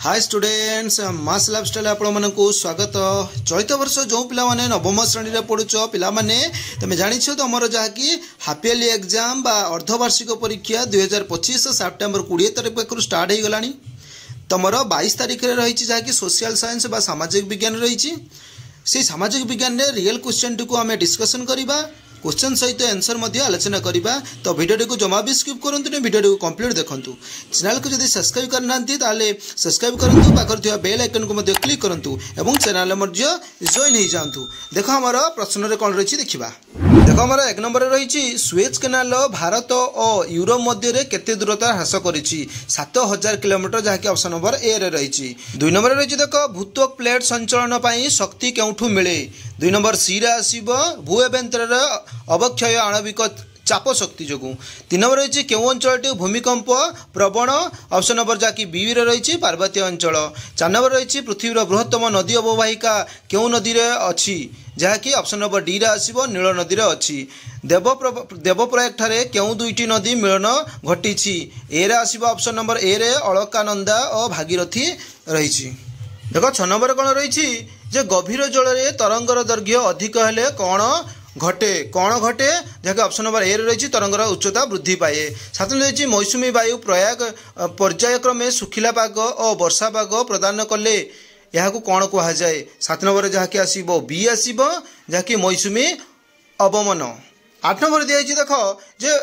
Hi students मास lifestyle आपको स्वागत। चलित वर्ष जो पिला माने नवम श्रेणी में पढ़ुच पिला माने तुम जानिछ तुम जहाँकि हाफ इयरली एग्जाम बा अर्धवार्षिक परीक्षा 2025 सेप्टेम्बर 20 तारीख स्टार्ट हो गलानी। तुम 22 तारीख में रही जहाँकि सोशल साइंस बा सामाजिक विज्ञान रही। से सामाजिक विज्ञान रे रियल क्वेश्चन टी को आम डिस्कसन करवा, क्वेश्चन सहित आंसर आलोचना करवा। तो वीडियो को जमा भी स्किप करूँ, वीडियो को कंप्लीट देखूँ। चैनल को जब सब्सक्राइब करना सब्सक्राइब करूँ, पाखर बेल आइकन को क्लिक करूँ और चैनल जॉइन हो जातु। देख आम प्रश्न कौन रही देखा। देख आम 1 नंबर रही सुएज केनाल भारत और यूरोप मध्य केते दूरता ह्रास कर 7000 किलोमीटर, जहाँकि ऑप्शन नंबर ए रे रही। 2 नंबर रही देख भूत्वक प्लेट संचलन शक्ति केउठू मिले। 2 नंबर सी रे आसीबो भू एबेन्तर अवक्षय आणविक चाप शक्ति जो। 3 नंबर रही केउ अंचल भूमिकंप प्रवण, ऑप्शन नंबर जहाँकि बी रे रही पार्वतीय अंचल। 4 नंबर रही पृथ्वीर बृहत्तम नदी अववाहिका केउ नदी रे अछि, जहाँकि ऑप्शन नंबर डी रे आसीबो नील नदी रे अछि। देवप्रयाग ठारे केउ दुईटी नदी मिलन घटी। ए रे आसीबो ऑप्शन नंबर ए रे अलकानंदा और भागीरथी रही। देख 6 नंबर कौन रही जे गभीर जल में तरंगर दैर्घ्य अधिक हेले कौन घटे। कौन घटे जहाँकि ऑप्शन नंबर ए रही तरंगर उच्चता वृद्धि पाए। 7 रही मौसुमी वायु प्रयाग पर्यायक्रमे सुखिला पाग और वर्षा पाग प्रदान कले यह कौन कह जाए। 7 नंबर जहाँकि आसब बी आसब जहाँकि मौसुमी अवमन। 8 नंबर दिखाई देख जे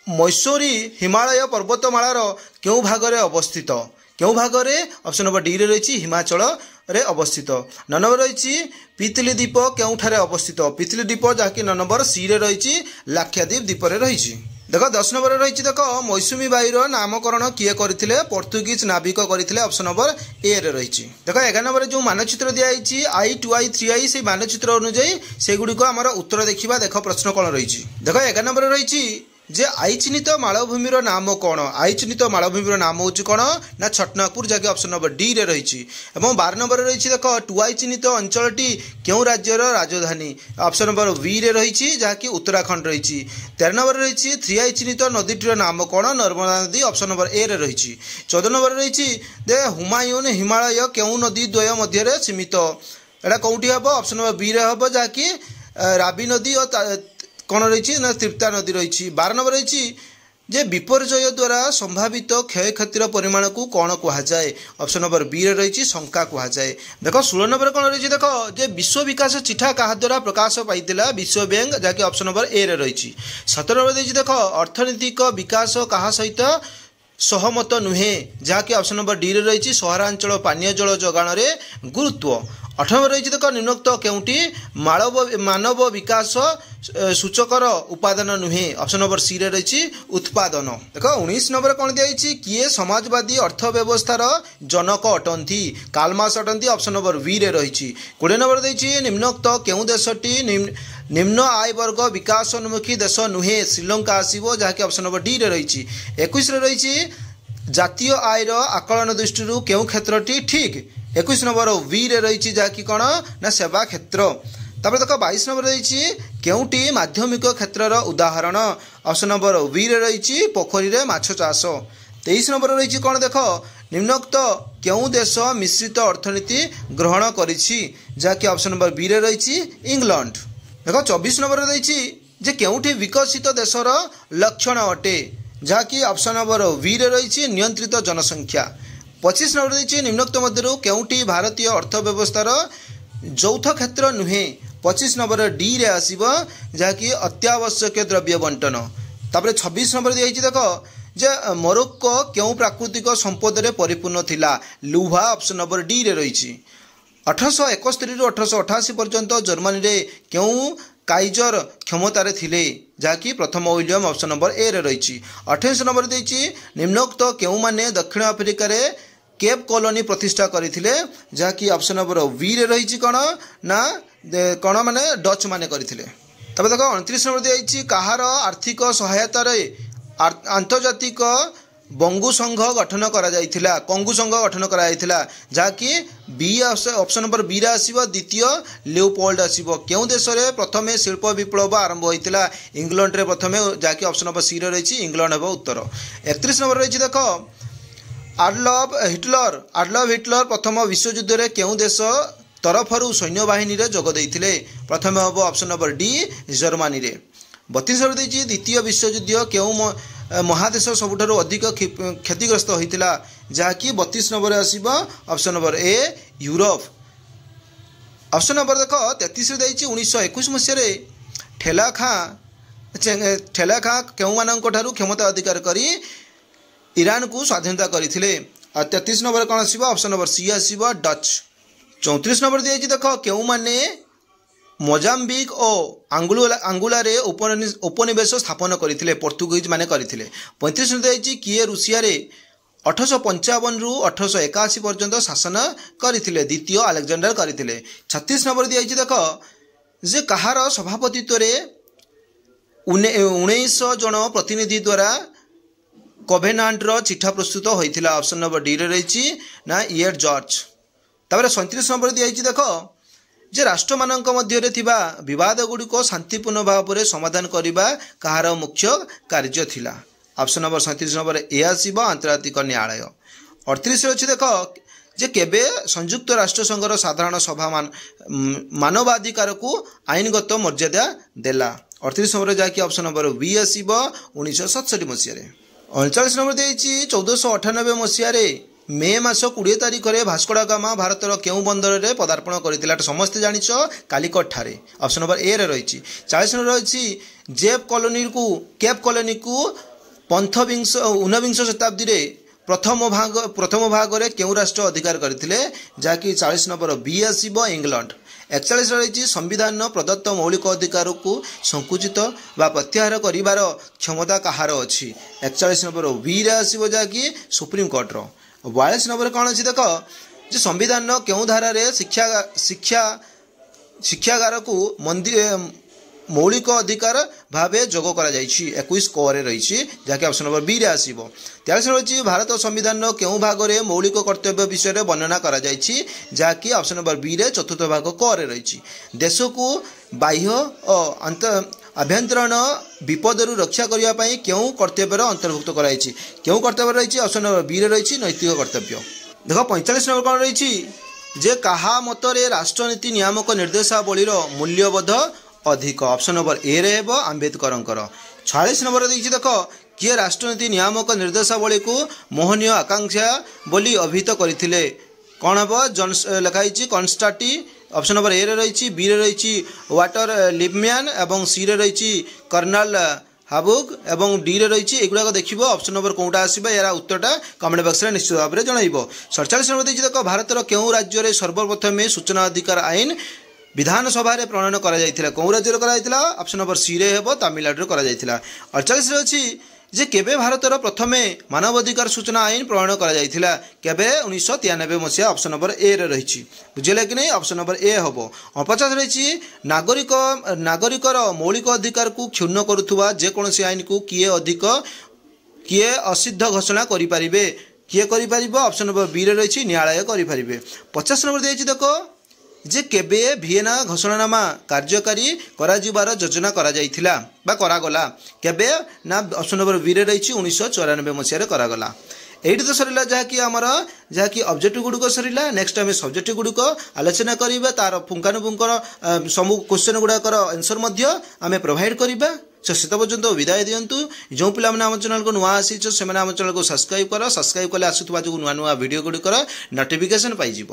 मैसूरी हिमालय पर्वतमालार क्यों भागरे अवस्थित। क्यों भागरे ऑप्शन नंबर डी रे रही हिमाचल रे अवस्थित। 9 नंबर रही पितली द्वीप केउठारे अवस्थित। पितली द्वीप जहाँकि 9 नंबर सी रे रही लाक्षाद्वीप द्वीप रे रही। देख 10 नंबर रही देख मौसुमी वायुर नामकरण किए करथिले, पोर्तुगीज नाविक करथिले, ऑप्शन नंबर ए रे रही। देख 11 नंबर जो मानचित्र दिखाई I2I 3I से मानचित्र अनुଯାयी से गुड़िक आमर उत्तर देखा। देख प्रश्न कौन रही। देख 11 नंबर रही जे आई चिन्हित मालभूमिर नाम कौन। आई चिन्हित मालभूमिर नाम हूँ कौन ना छटनागपुर, जहाँकि ऑप्शन नंबर डी रे रही। 12 नंबर रही देख 2I चिन्हित अंचलटी क्यों राज्यर राजधानी, ऑप्शन नंबर बी रे रही जहाँकि उत्तराखंड रही। 13 नंबर रही 3I चिन्हित नदीटीर नाम कौन, नर्मदा नदी, ऑप्शन नंबर ए रे रही। 14 नंबर रही दे हुमायून हिमालय क्यों नदी द्वय मध्य सीमित, एटा कौटी हम, ऑप्शन नंबर बी रे हम जहाँकि राबी नदी और कौन रही ना तीर्था नदी रही। 12 नंबर रही जे विपर्यय द्वारा संभावित क्षय क्षतिर परिमाण को कौन कह जाए, ऑप्शन नंबर बी रे रही शंका कह जाए। देख 16 नंबर कौन रही देख जे विश्व विकास चिठा क्या द्वारा प्रकाश पाई विश्व बैंक, जहाँकि ऑप्शन नंबर ए रे रही। 17 नंबर रही देख अर्थनैतिक विकास क्या सहित सहमत नुहे, जहाँकि ऑप्शन नंबर डी रे रही सहरांचल पानीय जल जोगाण में गुरुत्व। 18 नंबर रही देख निम्नोक्त केउटी मानव विकास सूचकर उपादान नुहे, ऑप्शन नंबर सी रे रही उत्पादन। देख 19 नंबर कौन दिखाई किए समाजवादी अर्थव्यवस्थार जनक अटंती, कार्ल मार्क्स अटंती, ऑप्शन नंबर बी रे रही। 20 नंबर देखिए निम्नोक्त केउ देशटी निम्न आय वर्ग विकासोन्मुखी देश नुहे, श्रीलंका आसब जहाँकि ऑप्शन नंबर डी रे रही। 21 रे रही जातीय आयर आकलन दृष्टि केउ क्षेत्रटी ठीक, 21 नंबर वी रे रही जहाँकि कौन ना सेवा क्षेत्र। तापर देख 22 नंबर रही केउटी माध्यमिक क्षेत्रर उदाहरण, ऑप्शन नंबर वी रे रही पोखरी रे माछ चाष। 23 नंबर रही कौन देख निम्नोक्त केउ देश मिश्रित अर्थनीति ग्रहण करिछि, जहाँकि ऑप्शन नंबर बी रे रही इंग्लैंड। देख 24 नंबर रही जे केउठी विकसित देशर लक्षण अटे, जहाँकि ऑप्शन नंबर वी रे रही नियंत्रित जनसंख्या। 25 नंबर रही निम्नोक्त मध्य केउठी भारतीय अर्थव्यवस्थार यौथ क्षेत्र नुहे, 25 नंबर डी रे आसीब जहाँकि अत्यावश्यक द्रव्य बंटन। तापर 26 नंबर दिखाई देख जे मोरक्को क्यों प्राकृतिक संपद रे परिपूर्ण थिला, लुहा, ऑप्शन नंबर डी रे रही। 1871 रु 1888 पर्यंत जर्मनी रे क्यों काइजर क्षमतार थिले, जहाँकि प्रथम विलियम, ऑप्शन नंबर ए रे रही। 28 नंबर देछि निम्नोक्त केउ माने दक्षिण अफ्रिका रे केप कॉलोनी प्रतिष्ठा करथिले, जहाँकि ऑप्शन नंबर बी रे रही कौन ना कौन माने डच माने करथिले। तब देख 29 नंबर देछि कहार आर्थिक सहायता रे आंतर्जातिक बंगु संघ गठन करा जाइथिला, कंगु संघ गठन करा जाइथिला, जहाँकि बी ऑप्शन नंबर बी रे आसीबो द्वितीय लियोपोल्ड आसीबो। केउ देश रे प्रथमे शिल्प विप्लव आरंभ होइथिला, इंग्लैंड रे प्रथमे, जहाँकि ऑप्शन नंबर सी रे रही इंग्लैंड हेबो उत्तर। 31 नंबर रही देख ଆଡଲଫ ହିଟଲର ପ୍ରଥମ ବିଶ୍ୱଯୁଦ୍ଧ ରେ କେଉଁ ଦେଶ ତରଫରୁ ସୈନ୍ୟବାହିନୀରେ ଯୋଗ ଦେଇଥିଲେ? ପ୍ରଥମେ ହେବ ଅପସନ୍ ନମ୍ବର ଡି ଜର୍ମାନୀରେ। 32 ନମ୍ବର ଦେଇଛି ଦ୍ୱିତୀୟ ବିଶ୍ୱଯୁଦ୍ଧ କେଉଁ ମହାଦେଶ ସବୁଠାରୁ ଅଧିକ କ୍ଷତିଗ୍ରସ୍ତ ହୋଇଥିଲା? ଯାହାକି 32 ନମ୍ବରରେ ଆସିବ option number A Europe. Option number ଦେଖ 33ରେ ଦେଇଛି 1921 ମସିହାରେ ଠେଲା ଖାଁ କେଉଁମାନଙ୍କ ଠାରୁ କ୍ଷମତା ଅଧିକାର କରି ଇରାନକୁ ସ୍ୱାଧୀନତା କରିଥିଲେ? ଆଉ 33 ନମ୍ବର କ'ଣ ଆସିବ? ଅପସନ୍ ନମ୍ବର ସି ଆସିବ ଡଚ୍। 34 ନମ୍ବର ଦିଆଯାଇଛି ଦେଖ କେଉଁମାନେ ମୋଜାମ୍ବିକ୍ ଓ ଆଙ୍ଗୁଲାରେ ଉପନିବେଶ ସ୍ଥାପନ କରିଥିଲେ? ପର୍ତ୍ତୁଗୀଜ ମାନେ କରିଥିଲେ। 35 ନମ୍ବର ଦିଆଯାଇଛି କିଏ ରୁଷିଆରେ 1855ରୁ 1881 ପର୍ଯ୍ୟନ୍ତ ଶାସନ କରିଥିଲେ? ଦ୍ୱିତୀୟ ଆଲେକ୍ଜାଣ୍ଡାର କରିଥିଲେ। 36 ନମ୍ବର ଦିଆଯାଇଛି ଦେଖ ଯେ କାହାର ସଭାପତିତ୍ୱରେ 1900 ଜଣ ପ୍ରତିନିଧି ଦ୍ୱାରା କୋଭେନାଣ୍ଟର ଚିଠା ପ୍ରସ୍ତୁତ ହୋଇଥିଲା? ଅପସନ୍ ନମ୍ବର ଡିରେ ରହିଛି ନା ଇଏଡ୍ ଜର୍ଜ। ତାପରେ 37 ନମ୍ବର ଦିଆଯାଇଛି ଦେଖ ଯେ ରାଷ୍ଟ୍ରମାନଙ୍କ ମଧ୍ୟରେ ଥିବା ବିବାଦଗୁଡ଼ିକ ଶାନ୍ତିପୂର୍ଣ୍ଣ ଭାବରେ ସମାଧାନ କରିବା କାହାର ମୁଖ୍ୟ କାର୍ଯ୍ୟ ଥିଲା? ଅପସନ୍ ନମ୍ବର 37 ନମ୍ବର ଏ ଆସିବ ଆନ୍ତର୍ଜାତିକ ନ୍ୟାୟାଳୟ। 38ରେ ଅଛି ଦେଖ ଯେ କେବେ ସଂଯୁକ୍ତ ରାଷ୍ଟ୍ରସଂଘର ସାଧାରଣ ସଭା ମାନବାଧିକାରକୁ ଆଇନଗତ ମର୍ଯ୍ୟାଦା ଦେଲା? 38 ନମ୍ବର ଯାହାକି ଅପସନ୍ ନମ୍ବର ବି ଆସିବ 1967 ମସିହାରେ। 39 ନମ୍ବର ଦେଇଛି 1498 ମସିହାରେ ମେ ମାସ 20 ତାରିଖରେ ଭାସ୍କୋଡାଗାମା ଭାରତର କେଉଁ ବନ୍ଦରରେ ପଦାର୍ପଣ କରିଥିଲା? ଏଟା ସମସ୍ତେ ଜାଣିଛ କାଲିକଟ ଠାରେ। ଅପସନ୍ ନମ୍ବର ଏ ରେ ରହିଛି। 40 ନମ୍ବର ରହିଛି କେପ୍ କଲୋନିକୁ ଊନବିଂଶ ଶତାବ୍ଦୀରେ ପ୍ରଥମ ଭାଗରେ କେଉଁ ରାଷ୍ଟ୍ର ଅଧିକାର କରିଥିଲେ? ଯାହାକି 40 ନମ୍ବର ବି ଆସିବ ଇଂଲଣ୍ଡ। 41 ରହିଛି ସମ୍ବିଧାନ ପ୍ରଦତ୍ତ ମୌଳିକ ଅଧିକାରକୁ ସଂକୁଚିତ ବା ପ୍ରତ୍ୟାହାର କରିବାର କ୍ଷମତା କାହାର ଅଛି? 41 ନମ୍ବର ବିରେ ଆସିବ ଯାହାକି ସୁପ୍ରିମକୋର୍ଟର। 42 ନମ୍ବର କ'ଣ ଅଛି ଦେଖ ଯେ ସମ୍ବିଧାନର କେଉଁ ଧାରାରେ ଶିକ୍ଷାଗାରକୁ ମୌଳିକ ଅଧିକାର ଭାବେ ଯୋଗ କରାଯାଇଛି? 21 କ ରେ ରହିଛି ଯାହାକି ଅପସନ୍ ନମ୍ବର ବିରେ ଆସିବ। 43 ରହିଛି ଭାରତ ସମ୍ବିଧାନର କେଉଁ ଭାଗରେ ମୌଳିକ କର୍ତ୍ତବ୍ୟ ବିଷୟରେ ବର୍ଣ୍ଣନା କରାଯାଇଛି? ଯାହାକି ଅପସନ୍ ନମ୍ବର ବିରେ ଚତୁର୍ଥ ଭାଗ କ ରେ ରହିଛି। ଦେଶକୁ ବାହ୍ୟ ଓ ଆଭ୍ୟନ୍ତରୀଣ ବିପଦରୁ ରକ୍ଷା କରିବା ପାଇଁ କେଉଁ କର୍ତ୍ତବ୍ୟର ଅନ୍ତର୍ଭୁକ୍ତ କରାଯାଇଛି? କେଉଁ କର୍ତ୍ତବ୍ୟ ରହିଛି? ଅପସନ୍ ନମ୍ବର ବିରେ ରହିଛି ନୈତିକ କର୍ତ୍ତବ୍ୟ। ଦେଖ 45 ନମ୍ବର କ'ଣ ରହିଛି ଯେ କାହା ମତରେ ରାଷ୍ଟ୍ରନୀତି ନିୟାମକ ନିର୍ଦ୍ଦେଶାବଳୀର ମୂଲ୍ୟବୋଧ ଅଧିକ? ଅପସନ୍ ନମ୍ବର ଏ ରେ ହେବ ଆମ୍ବେଦକରଙ୍କର। 46 ନମ୍ବର ଦେଇଛି ଦେଖ କିଏ ରାଷ୍ଟ୍ରନୀତି ନିୟାମକ ନିର୍ଦ୍ଦେଶାବଳୀକୁ ମୋହନୀୟ ଆକାଂକ୍ଷା ବୋଲି ଅଭିହିତ କରିଥିଲେ? କ'ଣ ହେବ? ଲେଖା ହେଇଛି କନଷ୍ଟାଣ୍ଟି। ଅପସନ୍ ନମ୍ବର ଏ ରେ ରହିଛି, ବି ରେ ରହିଛି ୱାଟର ଲିପମ୍ୟାନ୍ ଏବଂ ସି ରେ ରହିଛି କର୍ଣ୍ଣାଲ ହାବୁଗ ଏବଂ ଡି ରେ ରହିଛି। ଏଗୁଡ଼ାକ ଦେଖିବ ଅପସନ୍ ନମ୍ବର କେଉଁଟା ଆସିବ ଏହାର ଉତ୍ତରଟା କମେଣ୍ଟ ବକ୍ସରେ ନିଶ୍ଚିତ ଭାବରେ ଜଣାଇବ। 47 ନମ୍ବର ଦେଇଛି ଦେଖ ଭାରତର କେଉଁ ରାଜ୍ୟରେ ସର୍ବପ୍ରଥମେ ସୂଚନା ଅଧିକାର ଆଇନ ବିଧାନସଭାରେ ପ୍ରଣୟନ କରାଯାଇଥିଲା? କେଉଁ ରାଜ୍ୟରେ କରାଯାଇଥିଲା? ଅପସନ୍ ନମ୍ବର ସି ରେ ହେବ ତାମିଲନାଡୁରେ କରାଯାଇଥିଲା। 48ରେ ଅଛି ଯେ କେବେ ଭାରତର ପ୍ରଥମେ ମାନବାଧିକାର ସୂଚନା ଆଇନ ପ୍ରଣୟନ କରାଯାଇଥିଲା? କେବେ? 1993 ମସିହା। ଅପସନ୍ ନମ୍ବର ଏ ରେ ରହିଛି। ବୁଝିଲେ କି ନାହିଁ? ଅପସନ୍ ନମ୍ବର ଏ ହେବ। 49 ରହିଛି ନାଗରିକର ମୌଳିକ ଅଧିକାରକୁ କ୍ଷୁଣ୍ଣ କରୁଥିବା ଯେକୌଣସି ଆଇନକୁ କିଏ ଅସିଦ୍ଧ ଘୋଷଣା କରିପାରିବେ? କିଏ କରିପାରିବ? ଅପସନ୍ ନମ୍ବର ବି ରେ ରହିଛି ନ୍ୟାୟାଳୟ କରିପାରିବେ। 50 ନମ୍ବର ଦେଇଛି ଦେଖ ଯେ କେବେ ଭିଏନା ଘୋଷଣାନାମା କାର୍ଯ୍ୟକାରୀ କରାଯିବାର ଯୋଜନା କରାଯାଇଥିଲା ବା କରାଗଲା? କେବେ? ନା ଅପସନ୍ ନମ୍ବର ବିରେ ରହିଛି 1994 ମସିହାରେ କରାଗଲା। এইটি তো সরিলা যাকি অবজেক্টিভ গুড়িক সরিলা। নেক্সট আমি সবজেক্টিভ গুড়িক আলোচনা করা, তার পুঙ্খানুপুঙ্খর সবু কোশ্চেন গুড়াকর আনসর আমি প্রোভাইড করা। সো সেত পর্যন্ত বিদায় দিয়ন্তু। যে পিলা আম চ্যানেল নূয়া আসিছ সে আম চ্যানেল সবসক্রাইব কর। সবসক্রাইব কলে আসুবা যে নূয়া নূয়া ভিডিও গুড়িকর নোটিফিকেসন পাইଯିବ।